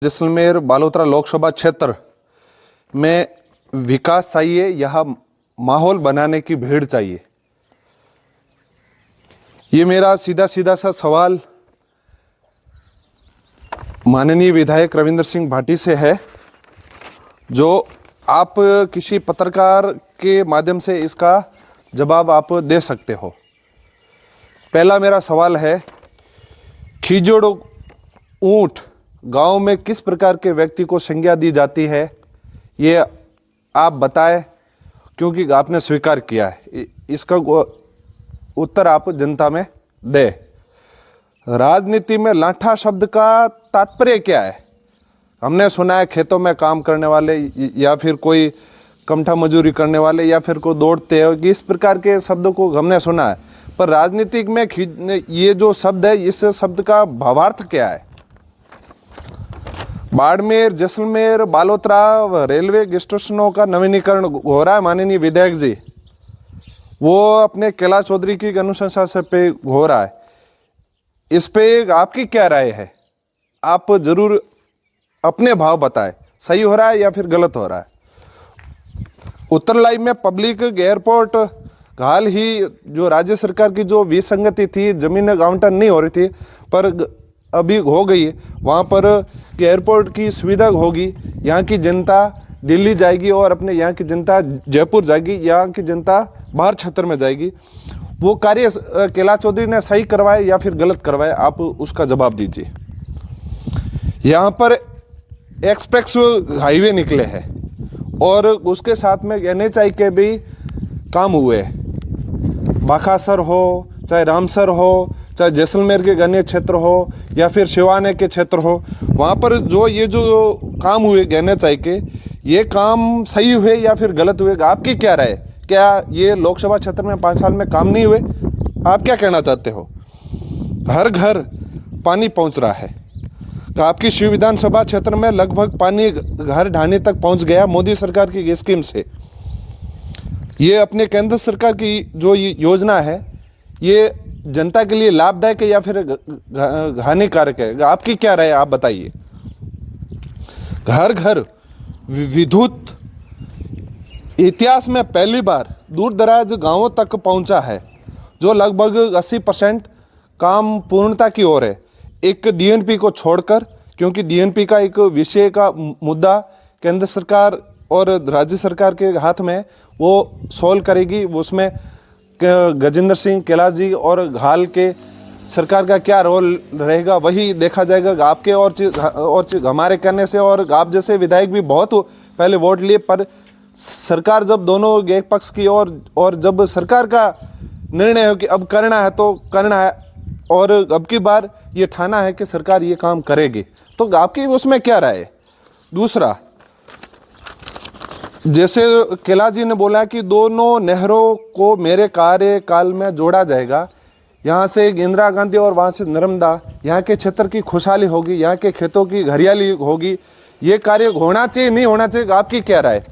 जैसलमेर बालोतरा लोकसभा क्षेत्र में विकास चाहिए, यह माहौल बनाने की भीड़ चाहिए। ये मेरा सीधा सीधा सा सवाल माननीय विधायक रविंद्र सिंह भाटी से है, जो आप किसी पत्रकार के माध्यम से इसका जवाब आप दे सकते हो। पहला मेरा सवाल है, खिजोड़ ऊंट गांव में किस प्रकार के व्यक्ति को संज्ञा दी जाती है, ये आप बताएं, क्योंकि आपने स्वीकार किया है। इसका उत्तर आप जनता में दे। राजनीति में लाठा शब्द का तात्पर्य क्या है? हमने सुना है खेतों में काम करने वाले या फिर कोई कमठा मजूरी करने वाले या फिर कोई दौड़ते हो, इस प्रकार के शब्दों को हमने सुना है। पर राजनीतिक में ये जो शब्द है, इस शब्द का भावार्थ क्या है? बाड़मेर, जैसलमेर, बालोतरा रेलवे स्टेशनों का नवीनीकरण हो रहा है माननीय विधायक जी, वो अपने कैलाश चौधरी की अनुशंसा से पे हो रहा है। इस पे आपकी क्या राय है? आप जरूर अपने भाव बताएं, सही हो रहा है या फिर गलत हो रहा है। उत्तर लाइव में पब्लिक एयरपोर्ट हाल ही जो राज्य सरकार की जो विसंगति थी, जमीन आवंटन नहीं हो रही थी, पर अभी हो गई है। वहाँ पर एयरपोर्ट की सुविधा होगी, यहाँ की जनता दिल्ली जाएगी और अपने यहाँ की जनता जयपुर जाएगी, यहाँ की जनता बाहर क्षेत्र में जाएगी। वो कार्य कैलाश चौधरी ने सही करवाए या फिर गलत करवाए, आप उसका जवाब दीजिए। यहाँ पर एक्सप्रेस हाईवे निकले हैं और उसके साथ में NHI के भी काम हुए। बाखासर हो, चाहे रामसर हो, चाहे जैसलमेर के गन्य क्षेत्र हो या फिर शिवाने के क्षेत्र हो, वहाँ पर ये जो काम हुए NHI के, ये काम सही हुए या फिर गलत हुए? आपकी क्या राय? क्या ये लोकसभा क्षेत्र में 5 साल में काम नहीं हुए? आप क्या कहना चाहते हो? हर घर पानी पहुँच रहा है। तो आपकी शिव विधानसभा क्षेत्र में लगभग पानी घर ढाणी तक पहुँच गया मोदी सरकार की स्कीम से। ये अपने केंद्र सरकार की जो योजना है, ये जनता के लिए लाभदायक है या फिर हानिकारक है? आपकी क्या राय, आप बताइए। घर घर विद्युत इतिहास में पहली बार दूर दराज गांवों तक पहुंचा है, जो लगभग 80% काम पूर्णता की ओर है। एक DNP को छोड़कर, क्योंकि DNP का एक विषय का मुद्दा केंद्र सरकार और राज्य सरकार के हाथ में, वो सॉल्व करेगी। उसमें गजेंद्र सिंह, कैलाश जी और हाल के सरकार का क्या रोल रहेगा, वही देखा जाएगा। आपके और हमारे कहने से, और आप जैसे विधायक भी बहुत पहले वोट लिए, पर सरकार जब दोनों एक पक्ष की और जब सरकार का निर्णय हो कि अब करना है तो करना है, और अब की बार ये ठाना है कि सरकार ये काम करेगी, तो आपकी उसमें क्या राय है? दूसरा, जैसे कैलाश जी ने बोला कि दोनों नहरों को मेरे कार्यकाल में जोड़ा जाएगा, यहाँ से इंदिरा गांधी और वहाँ से नर्मदा, यहाँ के क्षेत्र की खुशहाली होगी, यहाँ के खेतों की हरियाली होगी। ये कार्य होना चाहिए, नहीं होना चाहिए? आपकी क्या राय?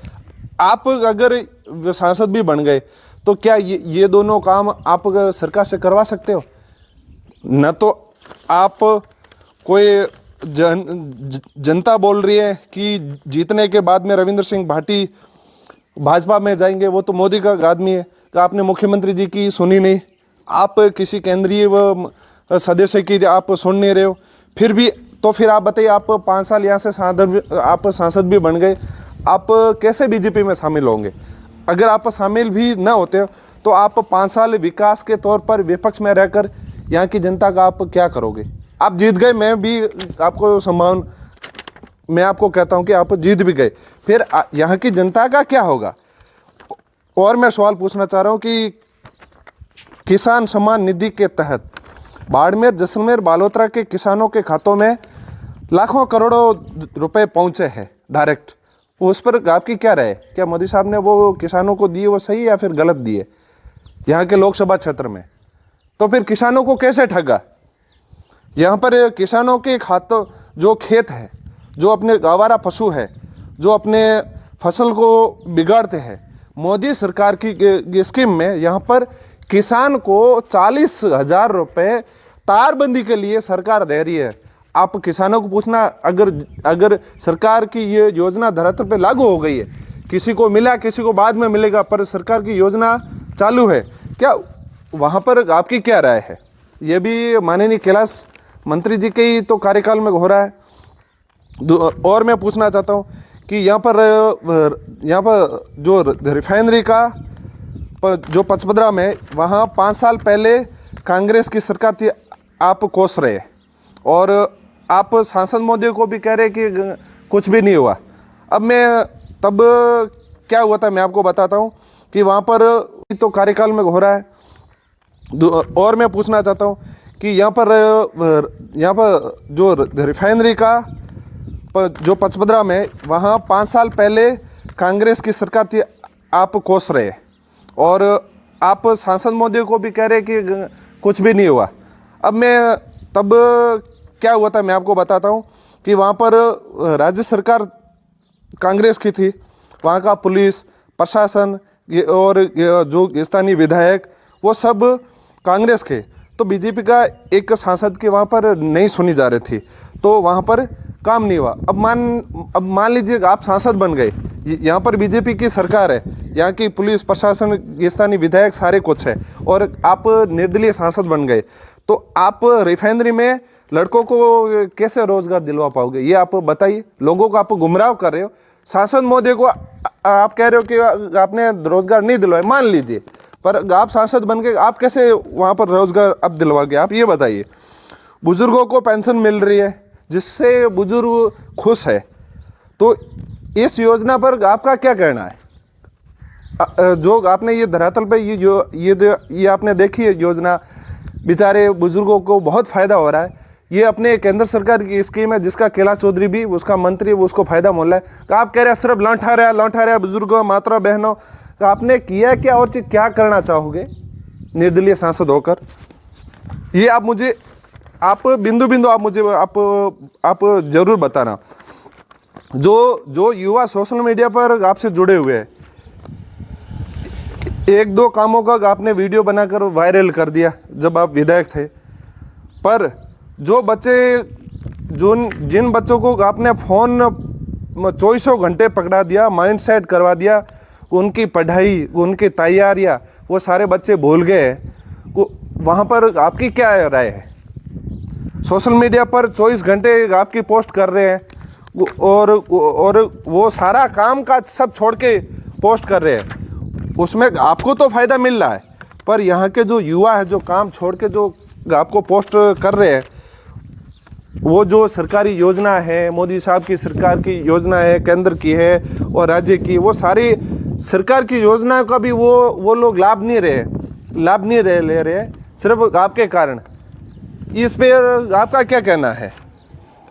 आप अगर सांसद भी बन गए तो क्या ये दोनों काम आप सरकार से करवा सकते हो? न तो आप कोई जनता बोल रही है कि जीतने के बाद में रविंद्र सिंह भाटी भाजपा में जाएंगे, वो तो मोदी का आदमी है, कि आपने मुख्यमंत्री जी की सुनी नहीं, आप किसी केंद्रीय सदस्य की आप सुन नहीं रहे हो। फिर भी तो फिर आप बताइए, आप 5 साल यहाँ से सांसद भी बन गए, आप कैसे बीजेपी में शामिल होंगे? अगर आप शामिल भी न होते हो तो आप 5 साल विकास के तौर पर विपक्ष में रहकर यहाँ की जनता का आप क्या करोगे? आप जीत गए, मैं भी आपको मैं आपको कहता हूँ कि आप जीत भी गए, फिर यहाँ की जनता का क्या होगा? और मैं सवाल पूछना चाह रहा हूँ कि किसान सम्मान निधि के तहत बाड़मेर, जैसलमेर, बालोतरा के किसानों के खातों में लाखों करोड़ों रुपए पहुँचे हैं डायरेक्ट, उस पर आपकी क्या राय? क्या मोदी साहब ने वो किसानों को दिए, वो सही या फिर गलत दिए यहाँ के लोकसभा क्षेत्र में? तो फिर किसानों को कैसे ठगा? यहाँ पर किसानों के खातों, जो खेत है, जो अपने आवारा पशु है, जो अपने फसल को बिगाड़ते हैं, मोदी सरकार की स्कीम में यहाँ पर किसान को 40,000 रुपये तारबंदी के लिए सरकार दे रही है। आप किसानों को पूछना, अगर अगर सरकार की ये योजना धरातल पे लागू हो गई है, किसी को मिला किसी को बाद में मिलेगा, पर सरकार की योजना चालू है, क्या वहाँ पर आपकी क्या राय है? ये भी माननीय कैलाश मंत्री जी के ही तो कार्यकाल में हो रहा है। और मैं पूछना चाहता हूँ कि यहाँ पर जो रिफाइनरी का जो पचपदरा में, वहाँ 5 साल पहले कांग्रेस की सरकार थी, आप कोस रहे, और आप सांसद महोदय को भी कह रहे कि कुछ भी नहीं हुआ। अब मैं तब क्या हुआ था मैं आपको बताता हूँ कि वहाँ पर तो कार्यकाल में हो रहा है। और मैं पूछना चाहता हूँ कि यहाँ पर जो रिफाइनरी का जो पचपदरा में, वहाँ 5 साल पहले कांग्रेस की सरकार थी, आप कोस रहे, और आप सांसद महोदय को भी कह रहे कि कुछ भी नहीं हुआ। अब मैं तब क्या हुआ था मैं आपको बताता हूँ कि वहाँ पर राज्य सरकार कांग्रेस की थी, वहाँ का पुलिस प्रशासन और जो स्थानीय विधायक वो सब कांग्रेस के, तो बीजेपी का एक सांसद की वहाँ पर नहीं सुनी जा रही थी, तो वहाँ पर काम नहीं हुआ। अब मान लीजिए आप सांसद बन गए, यहाँ पर बीजेपी की सरकार है, यहाँ की पुलिस प्रशासन स्थानीय विधायक सारे कुछ है, और आप निर्दलीय सांसद बन गए, तो आप रिफाइनरी में लड़कों को कैसे रोजगार दिलवा पाओगे? ये आप बताइए। लोगों को आप गुमराह कर रहे हो। सांसद महोदय को आप कह रहे हो कि आपने रोजगार नहीं दिलवाए, मान लीजिए, पर आप सांसद बन के आप कैसे वहाँ पर रोजगार अब दिलवाओगे? आप ये बताइए। बुजुर्गों को पेंशन मिल रही है जिससे बुजुर्ग खुश है, तो इस योजना पर आपका क्या कहना है? जो आपने ये धरातल पे ये आपने देखी है योजना, बेचारे बुजुर्गों को बहुत फ़ायदा हो रहा है। ये अपने केंद्र सरकार की स्कीम है जिसका कैलाश चौधरी भी उसका मंत्री वो उसको फ़ायदा मोल रहा है। तो आप कह रहे हैं सिर्फ लौटा रहा है बुजुर्गों माता बहनों का, आपने किया क्या और चीज़ क्या करना चाहोगे निर्दलीय सांसद होकर? ये आप मुझे बिंदु आप मुझे आप जरूर बताना। जो युवा सोशल मीडिया पर आपसे जुड़े हुए हैं, 1-2 कामों का आपने वीडियो बनाकर वायरल कर दिया जब आप विधायक थे, पर जो बच्चे जिन बच्चों को आपने फ़ोन 24 घंटे पकड़ा दिया, माइंड सेट करवा दिया, उनकी पढ़ाई उनकी तैयारियां वो सारे बच्चे भूल गए, वहाँ पर आपकी क्या राय है? सोशल मीडिया पर 24 घंटे आपकी पोस्ट कर रहे हैं और वो सारा काम काज सब छोड़ के पोस्ट कर रहे हैं, उसमें आपको तो फ़ायदा मिल रहा है, पर यहाँ के जो युवा है जो काम छोड़ के जो आपको पोस्ट कर रहे हैं, वो जो सरकारी योजना है, मोदी साहब की सरकार की योजना है, केंद्र की है और राज्य की, वो सारी सरकार की योजना का भी वो लोग लाभ नहीं ले रहे सिर्फ आपके कारण। इस पे आपका क्या कहना है?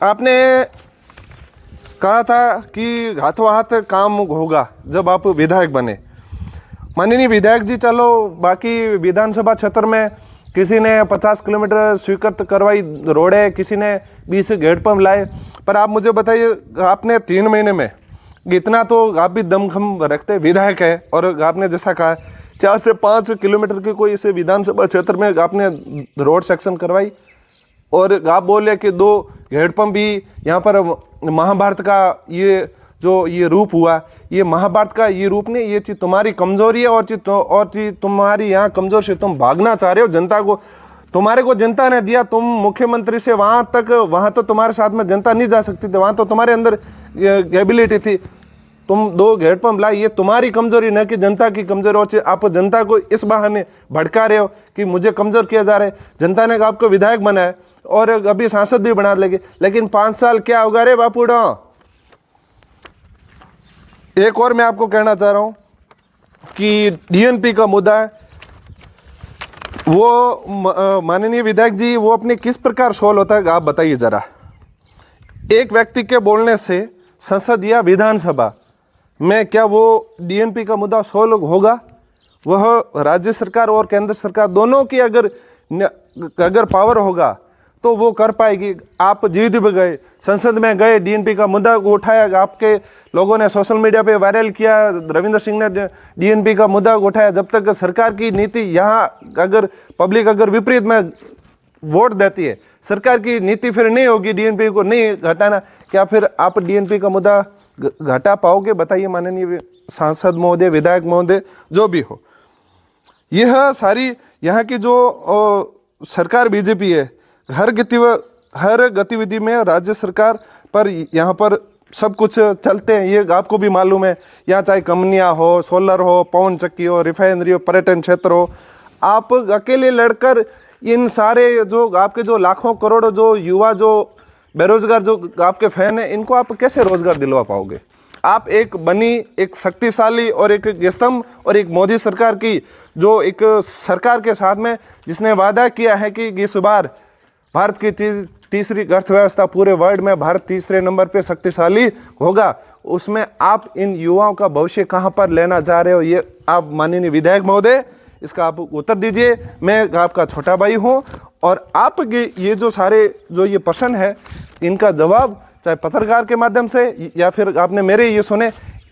आपने कहा था कि हाथों हाथ काम होगा जब आप विधायक बने। माननीय विधायक जी, चलो बाकी विधानसभा क्षेत्र में किसी ने 50 किलोमीटर स्वीकृत करवाई रोडें, किसी ने 20 हेडपम्प लाए, पर आप मुझे बताइए आपने 3 महीने में इतना तो आप भी दमखम रखते विधायक है, और आपने जैसा कहा 4 से 5 किलोमीटर की कोई इसे विधानसभा क्षेत्र में आपने रोड सेक्शन करवाई, और आप बोले कि 2 हेडपम्प भी यहाँ पर महाभारत का ये रूप हुआ, ये महाभारत का ये रूप नहीं, ये चीज़ तुम्हारी कमजोरी है, और चीज़ तुम्हारी यहाँ कमजोर से तुम भागना चाह रहे हो। जनता को तुम्हारे को जनता ने दिया, तुम मुख्यमंत्री से वहाँ तो तुम्हारे साथ में जनता नहीं जा सकती थी, वहाँ तो तुम्हारे अंदर एबिलिटी थी, तुम 2 हेडपम्प लाई, ये तुम्हारी कमजोरी न कि जनता की कमजोरी हो। आप जनता को इस बहाने भड़का रहे हो कि मुझे कमजोर किया जा रहा है। जनता ने आपको विधायक बनाया और अभी सांसद भी बना लेंगे, लेकिन 5 साल क्या होगा रे बापूड़ा। एक और मैं आपको कहना चाह रहा हूं कि डीएनपी का मुद्दा है, वो माननीय विधायक जी वो अपने किस प्रकार सोल्व होता है आप बताइए जरा। एक व्यक्ति के बोलने से संसद या विधानसभा में क्या वो डीएनपी का मुद्दा सोल्व होगा? वह राज्य सरकार और केंद्र सरकार दोनों की अगर पावर होगा तो वो कर पाएगी। आप जीत भी गए, संसद में गए, डीएनपी का मुद्दा उठाया, आपके लोगों ने सोशल मीडिया पे वायरल किया, रविंद्र सिंह ने डीएनपी का मुद्दा उठाया। जब तक सरकार की नीति यहाँ अगर पब्लिक अगर विपरीत में वोट देती है सरकार की नीति फिर नहीं होगी डीएनपी को नहीं घटाना, क्या फिर आप डीएनपी का मुद्दा घटा पाओगे? बताइए माननीय सांसद महोदय, विधायक महोदय, जो भी हो। यह सारी यहाँ की जो सरकार बीजेपी है, हर गतिविधि में राज्य सरकार पर यहाँ पर सब कुछ चलते हैं, ये आपको भी मालूम है। यहाँ चाहे कंपनियाँ हो, सोलर हो, पवन चक्की हो, रिफाइनरी हो, पर्यटन क्षेत्र हो, आप अकेले लड़कर इन सारे जो आपके जो लाखों करोड़ों जो युवा जो बेरोजगार जो आपके फैन हैं, इनको आप कैसे रोजगार दिलवा पाओगे? आप एक शक्तिशाली और एक स्तंभ और एक मोदी सरकार की जो एक सरकार के साथ में जिसने वादा किया है कि इस बार भारत की तीसरी अर्थव्यवस्था पूरे वर्ल्ड में भारत तीसरे नंबर पे शक्तिशाली होगा, उसमें आप इन युवाओं का भविष्य कहाँ पर लेना चाह रहे हो? ये आप माननीय विधायक महोदय इसका आप उत्तर दीजिए। मैं आपका छोटा भाई हूँ और आपके ये जो सारे जो ये प्रश्न है इनका जवाब चाहे पत्रकार के माध्यम से या फिर आपने मेरे ये सुने,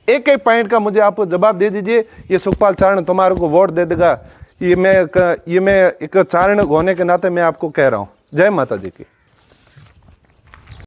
एक एक पॉइंट का मुझे आप जवाब दे दीजिए। ये सुखपाल चारण तुम्हारे को वोट दे देगा, ये मैं एक चारण होने के नाते मैं आपको कह रहा हूँ। जय माता जी की।